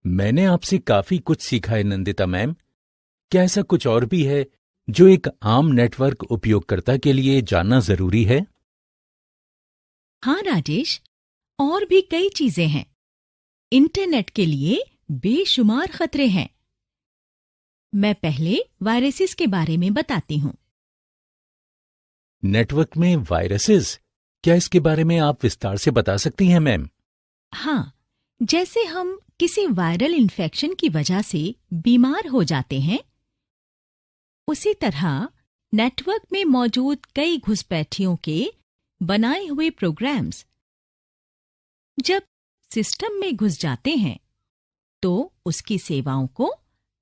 मैंने आपसे काफी कुछ सीखा है नंदिता मैम। क्या ऐसा कुछ और भी है जो एक आम नेटवर्क उपयोगकर्ता के लिए जानना जरूरी है? हाँ राजेश, और भी कई चीजें हैं। इंटरनेट के लिए बेशुमार खतरे हैं। मैं पहले वायरसेस के बारे में बताती हूँ। नेटवर्क में वायरसेस, क्या इसके बारे में आप विस्तार से बता सकती हैं मैम? हाँ, जैसे हम किसी वायरल इन्फेक्शन की वजह से बीमार हो जाते हैं, उसी तरह नेटवर्क में मौजूद कई घुसपैठियों के बनाए हुए प्रोग्राम्स जब सिस्टम में घुस जाते हैं तो उसकी सेवाओं को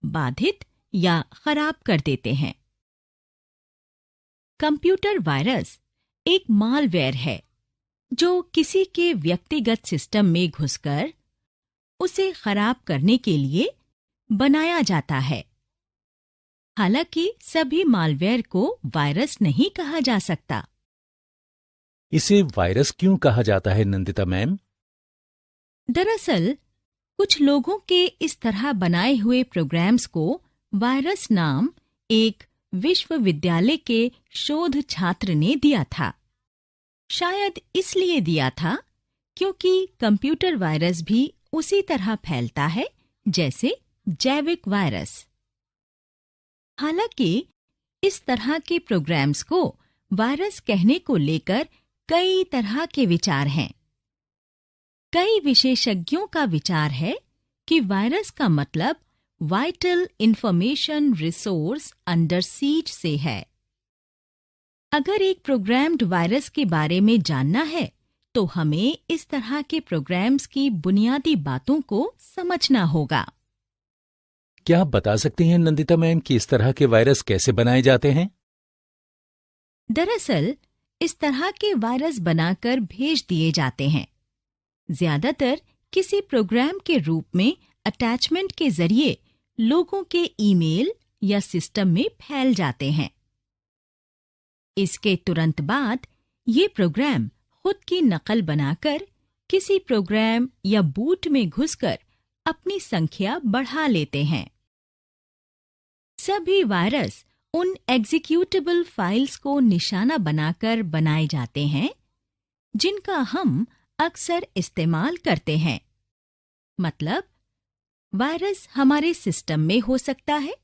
बाधित या खराब कर देते हैं। कंप्यूटर वायरस एक मालवेयर है जो किसी के व्यक्तिगत सिस्टम में घुसकर उसे खराब करने के लिए बनाया जाता है। हालांकि सभी मालवेयर को वायरस नहीं कहा जा सकता। इसे वायरस क्यों कहा जाता है नंदिता मैम? दरअसल कुछ लोगों के इस तरह बनाए हुए प्रोग्राम्स को वायरस नाम एक विश्वविद्यालय के शोध छात्र ने दिया था। शायद इसलिए दिया था क्योंकि कंप्यूटर वायरस भी उसी तरह फैलता है जैसे जैविक वायरस। हालांकि इस तरह के प्रोग्राम्स को वायरस कहने को लेकर कई तरह के विचार हैं। कई विशेषज्ञों का विचार है कि वायरस का मतलब vital information resource under seize से है। अगर एक प्रोग्राम्ड वायरस के बारे में जानना है तो हमें इस तरह के प्रोग्राम्स की बुनियादी बातों को समझना होगा। क्या आप बता सकती हैं नंदिता मैम कि इस तरह के वायरस कैसे बनाए जाते हैं? दरअसल इस तरह के वायरस बनाकर भेज दिए जाते हैं। ज्यादातर किसी प्रोग्राम के रूप में अटैचमेंट के जरिए लोगों के ईमेल या सिस्टम में फैल जाते हैं। इसके तुरंत बाद ये प्रोग्राम खुद की नकल बनाकर किसी प्रोग्राम या बूट में घुसकर अपनी संख्या बढ़ा लेते हैं। सभी वायरस उन एग्जीक्यूटेबल फाइल्स को निशाना बनाकर बनाए जाते हैं जिनका हम अक्सर इस्तेमाल करते हैं। मतलब वायरस हमारे सिस्टम में हो सकता है,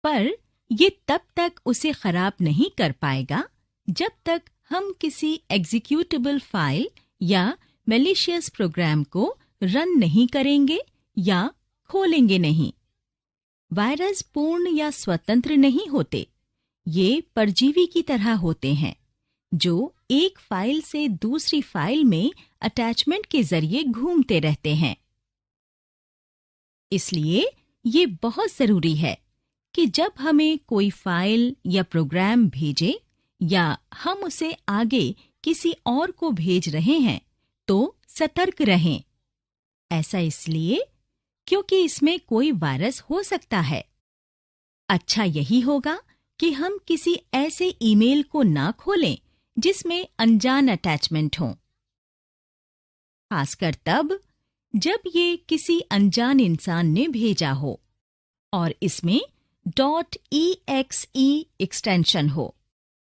पर ये तब तक उसे खराब नहीं कर पाएगा जब तक हम किसी एग्जीक्यूटेबल फाइल या मैलिशियस प्रोग्राम को रन नहीं करेंगे या खोलेंगे नहीं। वायरस पूर्ण या स्वतंत्र नहीं होते। ये परजीवी की तरह होते हैं जो एक फाइल से दूसरी फाइल में अटैचमेंट के जरिए घूमते रहते हैं। इसलिए ये बहुत जरूरी है कि जब हमें कोई फाइल या प्रोग्राम भेजे या हम उसे आगे किसी और को भेज रहे हैं तो सतर्क रहें। ऐसा इसलिए क्योंकि इसमें कोई वायरस हो सकता है। अच्छा यही होगा कि हम किसी ऐसे ईमेल को ना खोलें जिसमें अनजान अटैचमेंट हो, खासकर तब जब ये किसी अनजान इंसान ने भेजा हो और इसमें .exe एक्सटेंशन हो,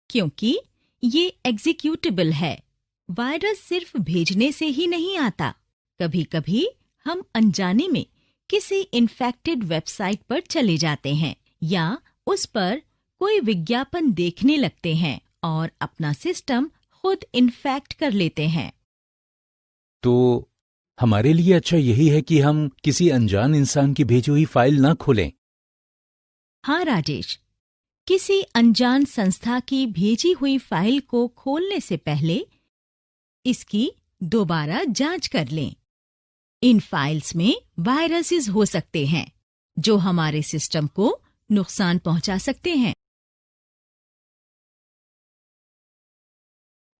क्योंकि ये एग्जीक्यूटेबल है। वायरस सिर्फ भेजने से ही नहीं आता। कभी-कभी हम अनजाने में किसी इन्फेक्टेड वेबसाइट पर चले जाते हैं या उस पर कोई विज्ञापन देखने लगते हैं और अपना सिस्टम खुद इन्फेक्ट कर लेते हैं। तो हमारे लिए अच्छा यही है कि हम किसी अनजान इंसान की भेजी हुई फाइल ना खोलें। हाँ राजेश, किसी अनजान संस्था की भेजी हुई फाइल को खोलने से पहले इसकी दोबारा जांच कर लें। इन फाइल्स में वायरसेस हो सकते हैं जो हमारे सिस्टम को नुकसान पहुंचा सकते हैं।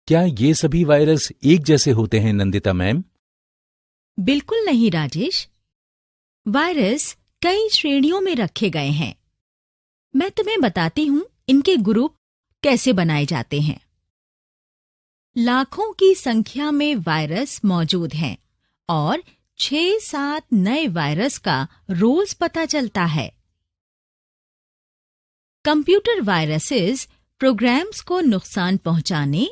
क्या ये सभी वायरस एक जैसे होते हैं नंदिता मैम? बिल्कुल नहीं राजेश। वायरस कई श्रेणियों में रखे गए हैं। मैं तुम्हें बताती हूं इनके ग्रुप कैसे बनाए जाते हैं। लाखों की संख्या में वायरस मौजूद हैं और 6-7 नए वायरस का रोज पता चलता है। कंप्यूटर वायरसेस प्रोग्राम्स को नुकसान पहुंचाने,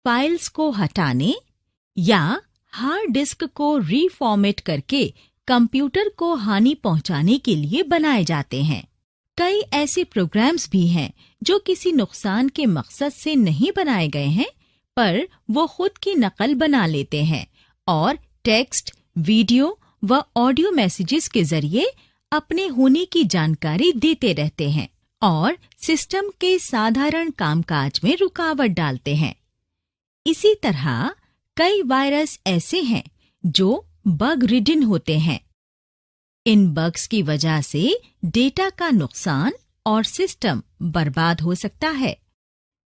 फाइल्स को हटाने या हार्ड डिस्क को रीफॉर्मेट करके कंप्यूटर को हानि पहुंचाने के लिए बनाए जाते हैं। कई ऐसे प्रोग्राम्स भी हैं जो किसी नुकसान के मकसद से नहीं बनाए गए हैं, पर वो खुद की नकल बना लेते हैं और टेक्स्ट, वीडियो व ऑडियो मैसेजेस के जरिए अपने होने की जानकारी देते रहते हैं और सिस्टम के साधारण कामकाज में रुकावट डालते हैं। इसी तरह कई वायरस ऐसे हैं जो बग रिडन होते हैं। इन बग्स की वजह से डेटा का नुकसान और सिस्टम बर्बाद हो सकता है।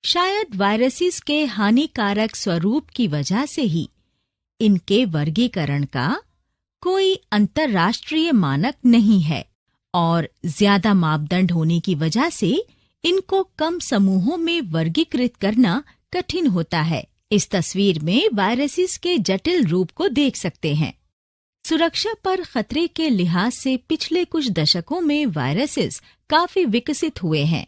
शायद वायरसेस के हानिकारक स्वरूप की वजह से ही इनके वर्गीकरण का कोई अंतर्राष्ट्रीय मानक नहीं है और ज्यादा मापदंड होने की वजह से इनको कम समूहों में वर्गीकृत करना कठिन होता है। इस तस्वीर में वायरसेस के जटिल रूप को देख सकते हैं। सुरक्षा पर खतरे के लिहाज से पिछले कुछ दशकों में वायरसेस काफी विकसित हुए हैं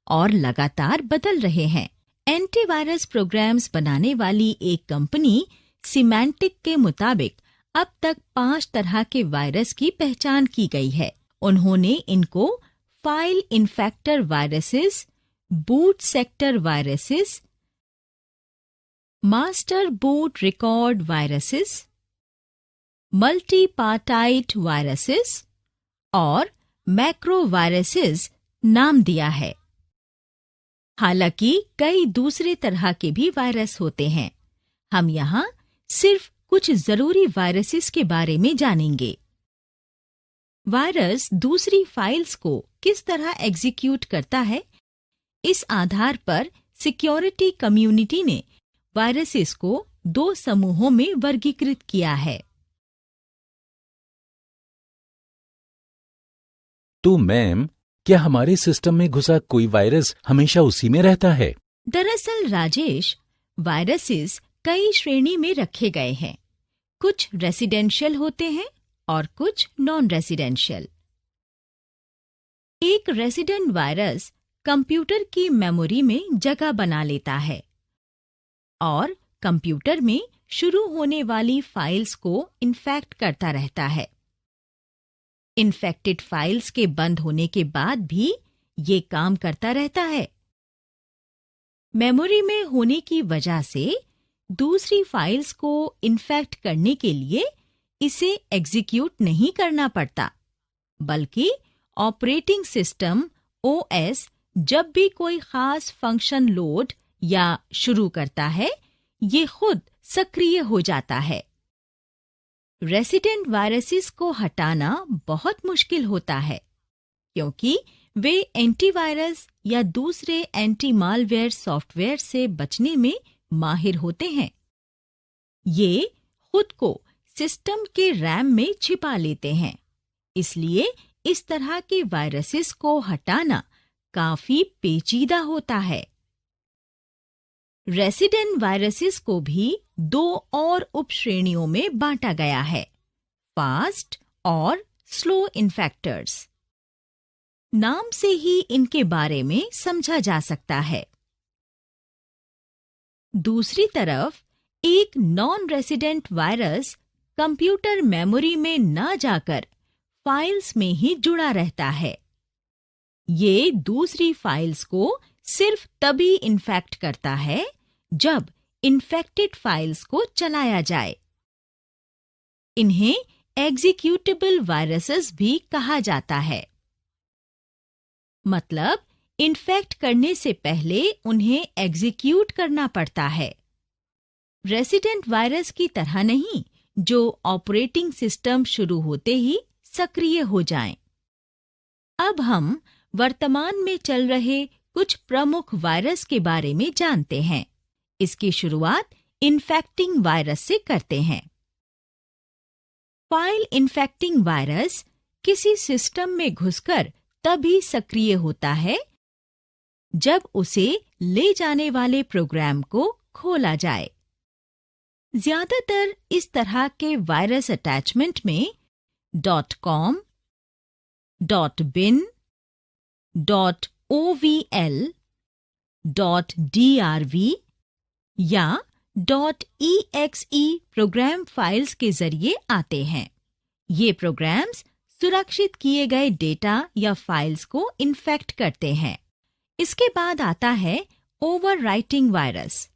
और लगातार बदल रहे हैं। एंटीवायरस प्रोग्राम्स बनाने वाली एक कंपनी सिमेंटिक के मुताबिक अब तक 5 तरह के वायरस की पहचान की गई है। उन्होंने इनको file infector viruses, boot sector viruses, master boot record viruses, multipartite viruses और मैक्रो वायरसेस नाम दिया है। हालांकि कई दूसरे तरह के भी वायरस होते हैं। हम यहाँ सिर्फ कुछ जरूरी वायरसेस के बारे में जानेंगे। वायरस दूसरी फाइल्स को किस तरह एग्जीक्यूट करता है, इस आधार पर सिक्योरिटी कम्युनिटी ने वायरसेस को 2 समूहों में वर्गीकृत किया है। तो मैम, क्या हमारे सिस्टम में घुसा कोई वायरस हमेशा उसी में रहता है? दरअसल राजेश, वायरसेस कई श्रेणी में रखे गए हैं। कुछ रेसिडेंशियल होते हैं और कुछ नॉन रेसिडेंशियल। एक रेसिडेंट वायरस कंप्यूटर की मेमोरी में जगह बना लेता है और कंप्यूटर में शुरू होने वाली फाइल्स को इन्फेक्ट करता रहता है। इन्फेक्टेड फाइल्स के बंद होने के बाद भी ये काम करता रहता है। मेमोरी में होने की वजह से दूसरी फाइल्स को इन्फेक्ट करने के लिए इसे एग्जीक्यूट नहीं करना पड़ता, बल्कि ऑपरेटिंग सिस्टम OS जब भी कोई खास फंक्शन लोड या शुरू करता है, ये खुद सक्रिय हो जाता है। रेसिडेंट वायरसेस को हटाना बहुत मुश्किल होता है, क्योंकि वे एंटीवायरस या दूसरे एंटी मालवेयर सॉफ्टवेयर से बचने में माहिर होते हैं। ये खुद को सिस्टम के रैम में छिपा लेते हैं, इसलिए इस तरह के वायरसेस को हटाना काफी पेचीदा होता है। रेसिडेंट वायरसेस को भी 2 और उपश्रेणियों में बांटा गया है, फास्ट और स्लो इन्फेक्टर्स। नाम से ही इनके बारे में समझा जा सकता है। दूसरी तरफ एक non resident virus computer memory में न जाकर फाइल्स में ही जुड़ा रहता है। ये दूसरी फाइल्स को सिर्फ तभी इन्फेक्ट करता है जब इन्फेक्टेड फाइल्स को चलाया जाए। इन्हें एग्जीक्यूटेबल वायरसेस भी कहा जाता है। मतलब इन्फेक्ट करने से पहले उन्हें एग्जीक्यूट करना पड़ता है। रेसिडेंट वायरस की तरह नहीं, जो ऑपरेटिंग सिस्टम शुरू होते ही सक्रिय हो जाएं। अब हम वर्तमान में चल रहे कुछ प्रमुख वायरस के बारे में जानते हैं। इसकी शुरुआत इन्फेक्टिंग वायरस से करते हैं। फाइल इन्फेक्टिंग वायरस किसी सिस्टम में घुसकर तभी सक्रिय होता है जब उसे ले जाने वाले प्रोग्राम को खोला जाए। ज्यादातर इस तरह के वायरस अटैचमेंट में .com, .bin, .ovl, .drv या .exe प्रोग्राम फाइल्स के जरिए आते हैं। ये प्रोग्राम्स सुरक्षित किए गए डेटा या फाइल्स को इन्फेक्ट करते हैं। इसके बाद आता है ओवरराइटिंग वायरस।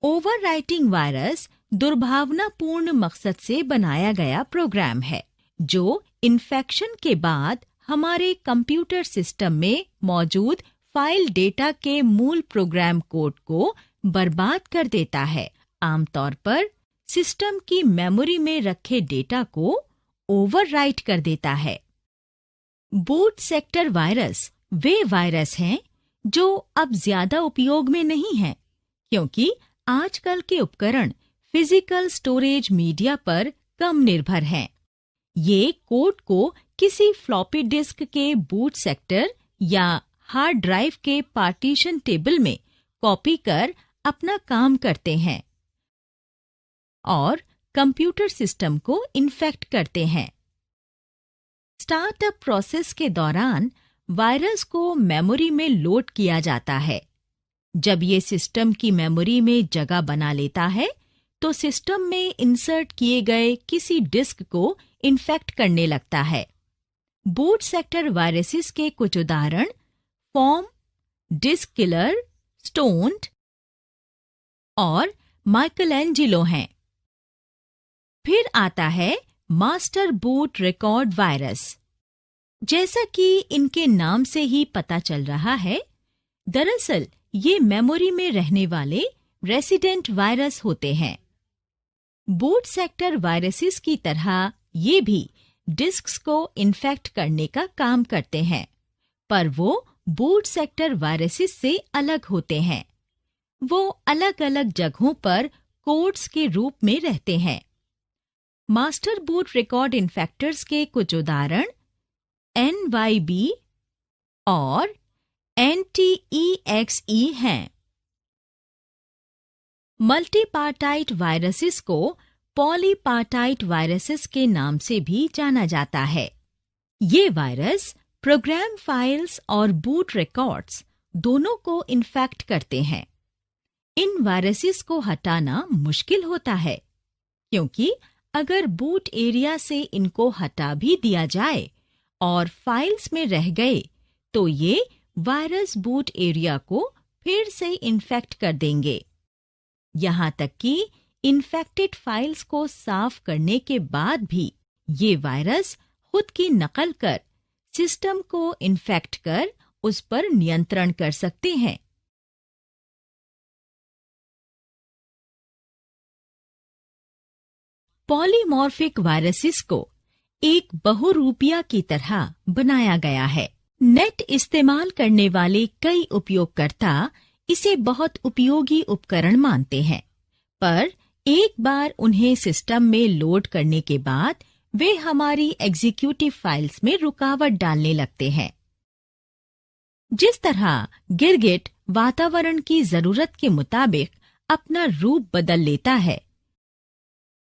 ओवरराइटिंग वायरस दुर्भावनापूर्ण मकसद से बनाया गया प्रोग्राम है जो इन्फेक्शन के बाद हमारे कंप्यूटर सिस्टम में मौजूद फाइल डेटा के मूल प्रोग्राम कोड को बर्बाद कर देता है। आमतौर पर सिस्टम की मेमोरी में रखे डेटा को ओवरराइट कर देता है। बूट सेक्टर वायरस वे वायरस हैं जो अब ज्यादा उपयोग में नहीं हैं, क्योंकि आजकल के उपकरण फिजिकल स्टोरेज मीडिया पर कम निर्भर हैं। ये कोड को किसी फ्लॉपी डिस्क के बूट सेक्टर या हार्ड ड्राइव के पार्टीशन टेबल में कॉपी कर अपना काम करते हैं और कंप्यूटर सिस्टम को इन्फेक्ट करते हैं। स्टार्टअप प्रोसेस के दौरान वायरस को मेमोरी में लोड किया जाता है। जब ये सिस्टम की मेमोरी में जगह बना लेता है तो सिस्टम में इंसर्ट किए गए किसी डिस्क को इन्फेक्ट करने लगता है। बूट सेक्टर वायरसेस के कुछ उदाहरण फॉर्म, डिस्क किलर, स्टोन्ड और माइकलएंजेलो हैं। फिर आता है मास्टर बूट रिकॉर्ड वायरस। जैसा कि इनके नाम से ही पता चल रहा है, दरअसल ये मेमोरी में रहने वाले रेसिडेंट वायरस होते हैं। बूट सेक्टर वायरसेस की तरह ये भी डिस्क्स को इन्फेक्ट करने का काम करते हैं, पर वो बूट सेक्टर वायरसेस से अलग होते हैं। वो अलग अलग जगहों पर कोड्स के रूप में रहते हैं। मास्टर बूट रिकॉर्ड इन्फेक्टर्स के कुछ उदाहरण NYB और NTEXE हैं। मल्टीपार्टाइट वायरसेस को पॉलीपार्टाइट वायरसेस के नाम से भी जाना जाता है। ये वायरस प्रोग्राम फाइल्स और बूट रिकॉर्ड्स दोनों को इन्फेक्ट करते हैं। इन वायरसेस को हटाना मुश्किल होता है, क्योंकि अगर बूट एरिया से इनको हटा भी दिया जाए और फाइल्स में रह गए तो ये वायरस बूट एरिया को फिर से इन्फेक्ट कर देंगे। यहाँ तक कि इन्फेक्टेड फाइल्स को साफ करने के बाद भी ये वायरस खुद की नकल कर सिस्टम को इन्फेक्ट कर उस पर नियंत्रण कर सकते हैं। पॉलीमॉर्फिक वायरसेस को एक बहुरूपिया की तरह बनाया गया है। नेट इस्तेमाल करने वाले कई उपयोगकर्ता इसे बहुत उपयोगी उपकरण मानते हैं, पर एक बार उन्हें सिस्टम में लोड करने के बाद वे हमारी एग्जीक्यूटिव फाइल्स में रुकावट डालने लगते हैं। जिस तरह गिरगिट वातावरण की जरूरत के मुताबिक अपना रूप बदल लेता है,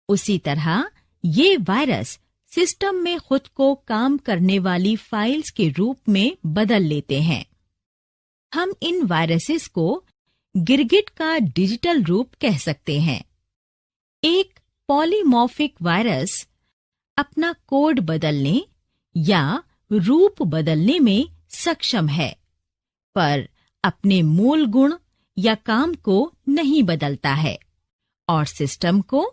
उसी तरह ये वायरस सिस्टम में खुद को काम करने वाली फाइल्स के रूप में बदल लेते हैं। हम इन वायरसेस को गिरगिट का डिजिटल रूप कह सकते हैं। एक पॉलीमॉर्फिक वायरस अपना कोड बदलने या रूप बदलने में सक्षम है, पर अपने मूल गुण या काम को नहीं बदलता है और सिस्टम को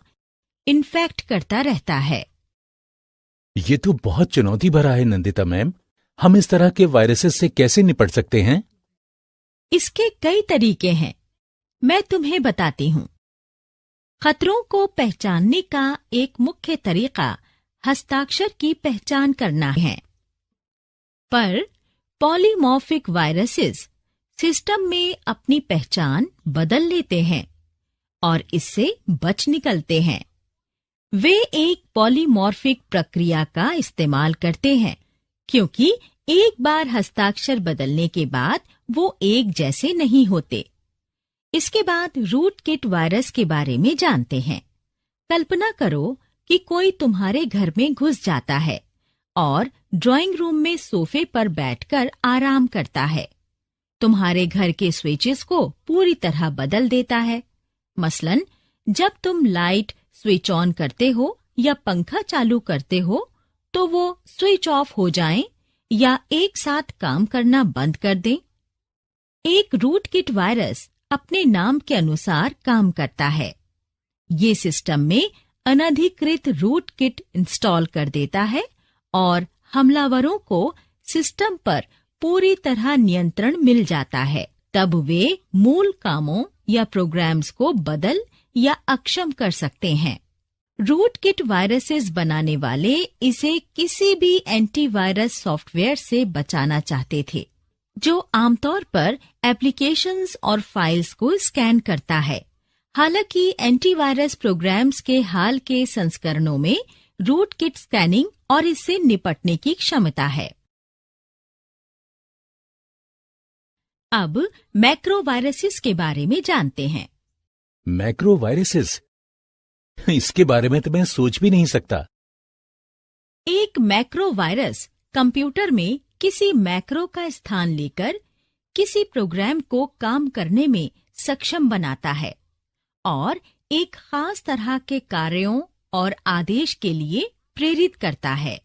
इन्फेक्ट करता रहता है। ये तो बहुत चुनौती भरा है नंदिता मैम। हम इस तरह के वायरसेस से कैसे निपट सकते हैं? इसके कई तरीके हैं, मैं तुम्हें बताती हूँ। खतरों को पहचानने का एक मुख्य तरीका हस्ताक्षर की पहचान करना है, पर पॉलीमॉर्फिक वायरसेस सिस्टम में अपनी पहचान बदल लेते हैं और इससे बच निकलते हैं। वे एक पॉलीमॉर्फिक प्रक्रिया का इस्तेमाल करते हैं, क्योंकि एक बार हस्ताक्षर बदलने के बाद वो एक जैसे नहीं होते। इसके बाद रूटकिट वायरस के बारे में जानते हैं। कल्पना करो कि कोई तुम्हारे घर में घुस जाता है और ड्राइंग रूम में सोफे पर बैठकर आराम करता है। तुम्हारे घर के स्विचेस को पूरी तरह बदल देता है। मसलन, जब तुम लाइट स्विच ऑन करते हो या पंखा चालू करते हो तो वो स्विच ऑफ हो जाएं या एक साथ काम करना बंद कर दें। एक रूटकिट वायरस अपने नाम के अनुसार काम करता है। ये सिस्टम में अनधिकृत रूटकिट इंस्टॉल कर देता है और हमलावरों को सिस्टम पर पूरी तरह नियंत्रण मिल जाता है। तब वे मूल कामों या प्रोग्राम्स को बदल या अक्षम कर सकते हैं। रूटकिट वायरसेस बनाने वाले इसे किसी भी एंटीवायरस सॉफ्टवेयर से बचाना चाहते थे, जो आमतौर पर एप्लीकेशंस और फाइल्स को स्कैन करता है। हालांकि एंटीवायरस प्रोग्राम्स के हाल के संस्करणों में रूटकिट स्कैनिंग और इससे निपटने की क्षमता है। अब मैक्रोवायरसेस के बारे में जानते हैं। मैक्रोवायरसेस, इसके बारे में तो मैं सोच भी नहीं सकता। एक मैक्रोवायरस कंप्यूटर में किसी मैक्रो का स्थान लेकर किसी प्रोग्राम को काम करने में सक्षम बनाता है और एक खास तरह के कार्यों और आदेश के लिए प्रेरित करता है।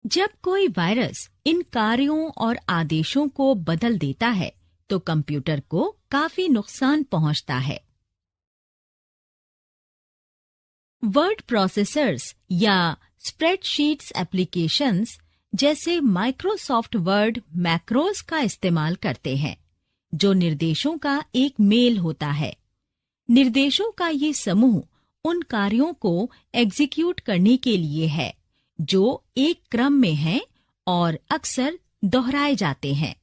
जब कोई वायरस इन कार्यों और आदेशों को बदल देता है तो कंप्यूटर को काफी नुकसान पहुंचता है। वर्ड प्रोसेसर्स या स्प्रेडशीट्स एप्लीकेशंस जैसे माइक्रोसॉफ्ट वर्ड मैक्रोस का इस्तेमाल करते हैं, जो निर्देशों का एक मेल होता है। निर्देशों का ये समूह उन कार्यों को एग्जीक्यूट करने के लिए है जो एक क्रम में हैं और अक्सर दोहराए जाते हैं।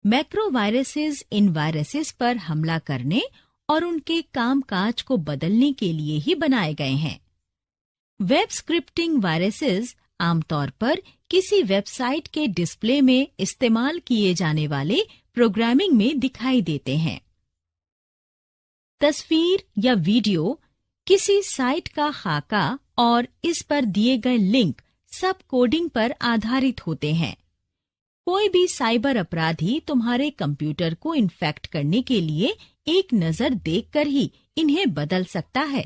मैक्रोवायरसेस इन वायरसेस पर हमला करने और उनके कामकाज को बदलने के लिए ही बनाए गए हैं। वेब स्क्रिप्टिंग वायरसेस आमतौर पर किसी वेबसाइट के डिस्प्ले में इस्तेमाल किए जाने वाले प्रोग्रामिंग में दिखाई देते हैं। तस्वीर या वीडियो, किसी साइट का खाका और इस पर दिए गए लिंक सब कोडिंग पर आधारित होते हैं। कोई भी साइबर अपराधी तुम्हारे कंप्यूटर को इन्फेक्ट करने के लिए एक नजर देखकर ही इन्हें बदल सकता है,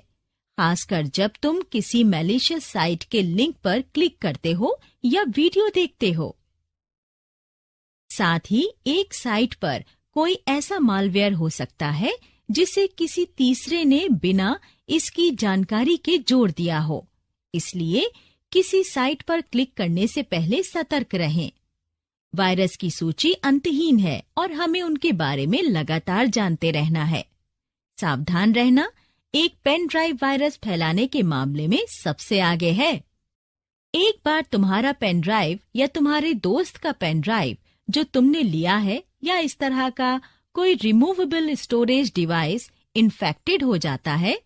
खासकर जब तुम किसी मैलिशियस साइट के लिंक पर क्लिक करते हो या वीडियो देखते हो। साथ ही एक साइट पर कोई ऐसा मालवेयर हो सकता है जिसे किसी तीसरे ने बिना इसकी जानकारी के जोड़ दिया हो। इसलिए किसी साइट पर क्लिक करने से पहले सतर्क रहें। वायरस की सूची अंतहीन है और हमें उनके बारे में लगातार जानते रहना है। सावधान रहना एक पेन ड्राइव वायरस फैलाने के मामले में सबसे आगे है। एक बार तुम्हारा पेन ड्राइव या तुम्हारे दोस्त का पेन ड्राइव जो तुमने लिया है या इस तरह का कोई रिमूवेबल स्टोरेज डिवाइस इन्फेक्टेड हो जाता है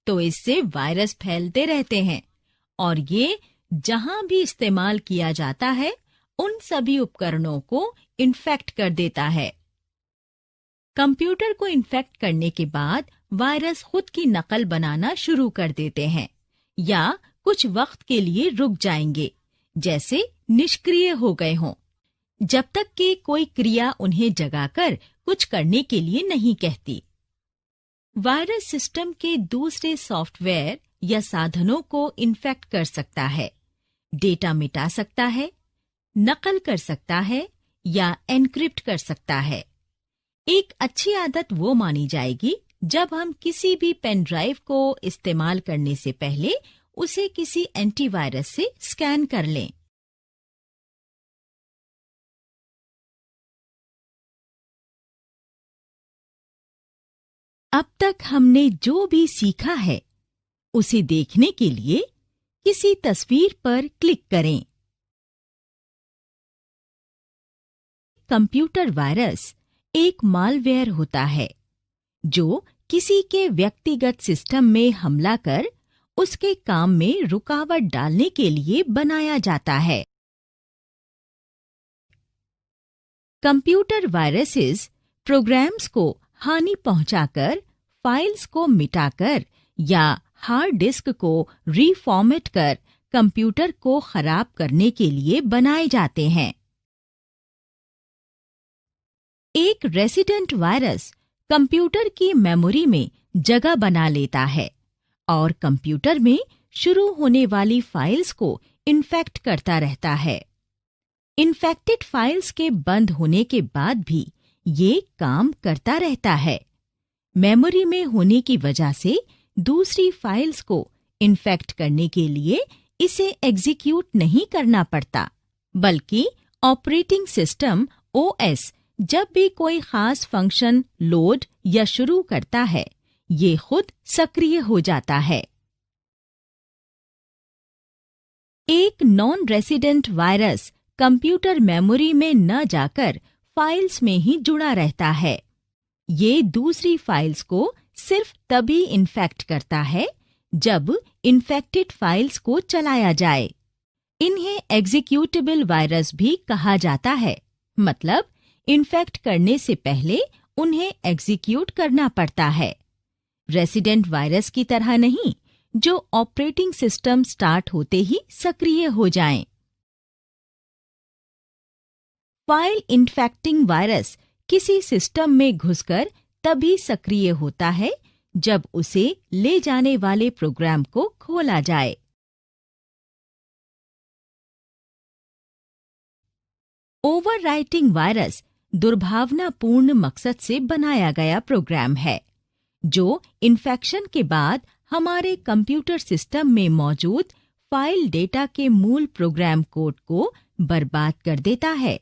तो इससे वायरस फैलते रहते हैं और ये जहां भी इस्तेमाल किया जाता है उन सभी उपकरणों को इन्फेक्ट कर देता है। कंप्यूटर को इन्फेक्ट करने के बाद वायरस खुद की नकल बनाना शुरू कर देते हैं या कुछ वक्त के लिए रुक जाएंगे, जैसे निष्क्रिय हो गए हों, जब तक कि कोई क्रिया उन्हें जगाकर कुछ करने के लिए नहीं कहती। वायरस सिस्टम के दूसरे सॉफ्टवेयर या साधनों को इन्फेक्ट कर सकता है, डेटा मिटा सकता है, नकल कर सकता है या एन्क्रिप्ट कर सकता है। एक अच्छी आदत वो मानी जाएगी जब हम किसी भी पेन ड्राइव को इस्तेमाल करने से पहले उसे किसी एंटीवायरस से स्कैन कर लें। अब तक हमने जो भी सीखा है उसे देखने के लिए किसी तस्वीर पर क्लिक करें। कंप्यूटर वायरस एक मालवेयर होता है जो किसी के व्यक्तिगत सिस्टम में हमला कर उसके काम में रुकावट डालने के लिए बनाया जाता है। कंप्यूटर वायरसेस प्रोग्राम्स को हानि पहुंचाकर, फाइल्स को मिटाकर या हार्ड डिस्क को रीफॉर्मेट कर कंप्यूटर को खराब करने के लिए बनाए जाते हैं। एक रेसिडेंट वायरस कंप्यूटर की मेमोरी में जगह बना लेता है और कंप्यूटर में शुरू होने वाली फाइल्स को इन्फेक्ट करता रहता है। इन्फेक्टेड फाइल्स के बंद होने के बाद भी ये काम करता रहता है। मेमोरी में होने की वजह से दूसरी फाइल्स को इन्फेक्ट करने के लिए इसे एग्जीक्यूट नहीं करना पड़ता, बल्कि ऑपरेटिंग सिस्टम OS जब भी कोई खास फंक्शन लोड या शुरू करता है, ये खुद सक्रिय हो जाता है। एक non resident virus computer memory में न जाकर फाइल्स में ही जुड़ा रहता है। ये दूसरी फाइल्स को सिर्फ तभी इन्फेक्ट करता है जब इन्फेक्टेड फाइल्स को चलाया जाए। इन्हें एग्जीक्यूटेबल वायरस भी कहा जाता है, मतलब इन्फेक्ट करने से पहले उन्हें एग्जीक्यूट करना पड़ता है। रेसिडेंट वायरस की तरह नहीं, जो ऑपरेटिंग सिस्टम स्टार्ट होते ही सक्रिय हो जाएं। फाइल इन्फेक्टिंग वायरस किसी सिस्टम में घुसकर तभी सक्रिय होता है जब उसे ले जाने वाले प्रोग्राम को खोला जाए। ओवरराइटिंग वायरस दुर्भावनापूर्ण मकसद से बनाया गया प्रोग्राम है, जो इन्फेक्शन के बाद हमारे कंप्यूटर सिस्टम में मौजूद फाइल डेटा के मूल प्रोग्राम कोड को बर्बाद कर देता है।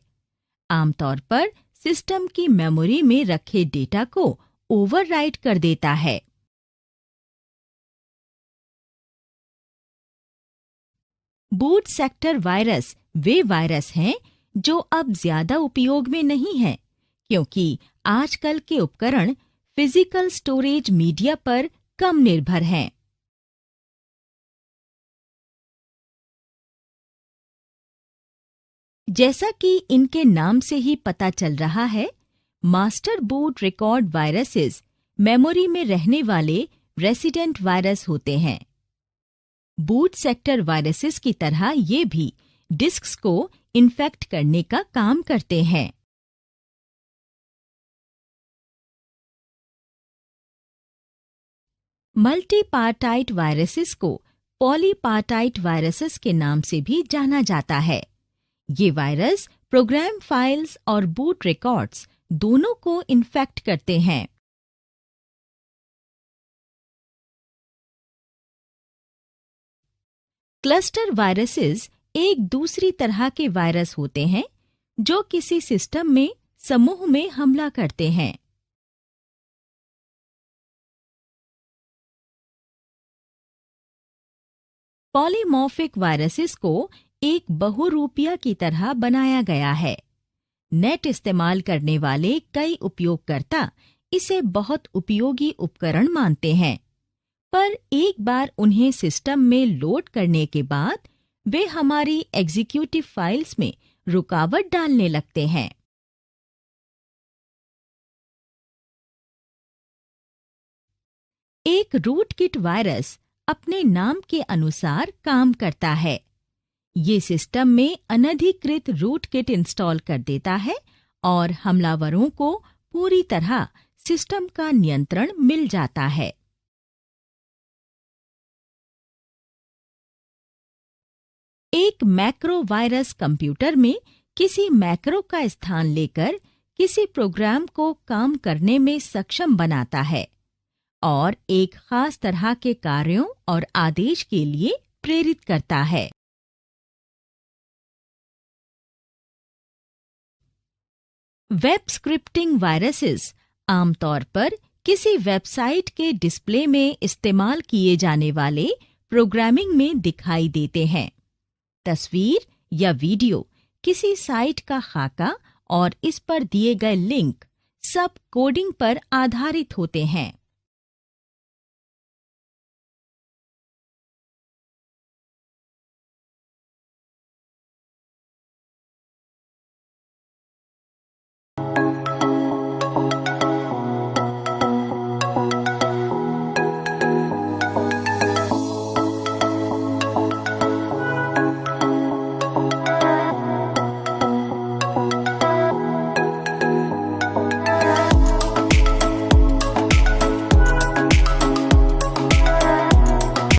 आमतौर पर सिस्टम की मेमोरी में रखे डेटा को ओवरराइट कर देता है। बूट सेक्टर वायरस वे वायरस हैं जो अब ज्यादा उपयोग में नहीं हैं, क्योंकि आजकल के उपकरण फिजिकल स्टोरेज मीडिया पर कम निर्भर हैं। जैसा कि इनके नाम से ही पता चल रहा है, master boot record viruses memory में रहने वाले रेसिडेंट वायरस होते हैं। बूट सेक्टर वायरसेस की तरह ये भी डिस्क्स को इन्फेक्ट करने का काम करते हैं। मल्टीपार्टाइट वायरसेस को पॉलीपार्टाइट वायरसेस के नाम से भी जाना जाता है। ये वायरस प्रोग्राम फाइल्स और बूट रिकॉर्ड्स दोनों को इन्फेक्ट करते हैं। क्लस्टर वायरसेस एक दूसरी तरह के वायरस होते हैं जो किसी सिस्टम में समूह में हमला करते हैं। पॉलीमॉर्फिक वायरसेस को एक बहुरूपिया की तरह बनाया गया है। नेट इस्तेमाल करने वाले कई उपयोगकर्ता इसे बहुत उपयोगी उपकरण मानते हैं, पर एक बार उन्हें सिस्टम में लोड करने के बाद वे हमारी एग्जीक्यूटिव फाइल्स में रुकावट डालने लगते हैं। एक रूटकिट वायरस अपने नाम के अनुसार काम करता है। ये सिस्टम में अनधिकृत रूटकिट इंस्टॉल कर देता है और हमलावरों को पूरी तरह सिस्टम का नियंत्रण मिल जाता है। एक मैक्रो वायरस कंप्यूटर में किसी मैक्रो का स्थान लेकर किसी प्रोग्राम को काम करने में सक्षम बनाता है और एक खास तरह के कार्यों और आदेश के लिए प्रेरित करता है। वेब स्क्रिप्टिंग वायरसेस आमतौर पर किसी वेबसाइट के डिस्प्ले में इस्तेमाल किए जाने वाले प्रोग्रामिंग में दिखाई देते हैं। तस्वीर या वीडियो, किसी साइट का खाका और इस पर दिए गए लिंक सब कोडिंग पर आधारित होते हैं।